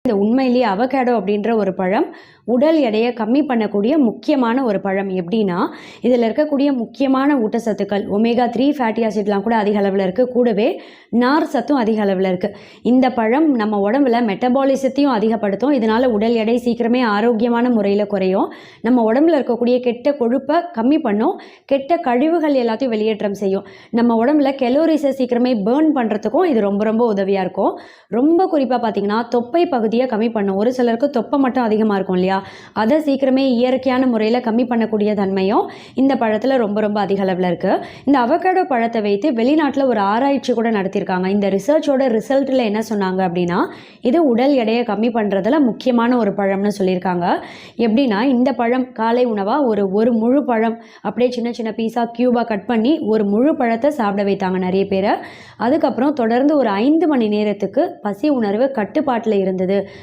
இந்த உண்மையிலேயே அவகேடோ அப்படின்ற ஒரு பழம் உடல் எடையை கம்மி பண்ணக்கூடிய முக்கியமான ஒரு பழம். எப்படின்னா, இதில் இருக்கக்கூடிய முக்கியமான ஊட்டச்சத்துக்கள் ஒமேகா 3 ஃபேட்டி ஆசிட்லாம் கூட அதிக அளவில் இருக்குது. கூடவே நார் சத்தும் அதிக அளவில் இருக்குது. இந்த பழம் நம்ம உடம்புல மெட்டபாலிசத்தையும் அதிகப்படுத்தும். இதனால் உடல் எடை சீக்கிரமே ஆரோக்கியமான முறையில் குறையும். நம்ம உடம்புல இருக்கக்கூடிய கெட்ட கொழுப்பை கம்மி பண்ணும். கெட்ட கழிவுகள் எல்லாத்தையும் வெளியேற்றம் செய்யும். நம்ம உடம்புல கெலோரிஸை சீக்கிரமே பேர்ன் பண்ணுறதுக்கும் இது ரொம்ப ரொம்ப உதவியாக இருக்கும். ரொம்ப குறிப்பாக பார்த்தீங்கன்னா, தொப்பை பகுதியை கம்மி பண்ணும். ஒரு சிலருக்கு தொப்பை மட்டும் அதிகமாக இருக்கும் இல்லையா, அதை சீக்கிரமே இயற்கையான முறையில் கம்மி பண்ணக்கூடிய தன்மையும் இந்த பழத்தில் ரொம்ப ரொம்ப அதிக அளவில் இருக்குது. இந்த அவகேடோ பழத்தை வைத்து வெளிநாட்டில் ஒரு ஆராய்ச்சி கூட நடத்தியிருக்காங்க. இந்த ரிசர்ச்சோட ரிசல்ட்டில் என்ன சொன்னாங்க அப்படின்னா, இது உடல் எடையை கம்மி பண்ணுறதுல முக்கியமான ஒரு பழம்னு சொல்லியிருக்காங்க. எப்படின்னா, இந்த பழம் காலை உணவாக ஒரு முழு பழம் அப்படியே சின்ன சின்ன பீஸாக க்யூபாக கட் பண்ணி ஒரு முழு பழத்தை சாப்பிட வைத்தாங்க நிறைய பேரை. அதுக்கப்புறம் தொடர்ந்து ஒரு 5 மணி நேரத்துக்கு பசி உணர்வு கட்டுப்பாட்டில் இருந்தது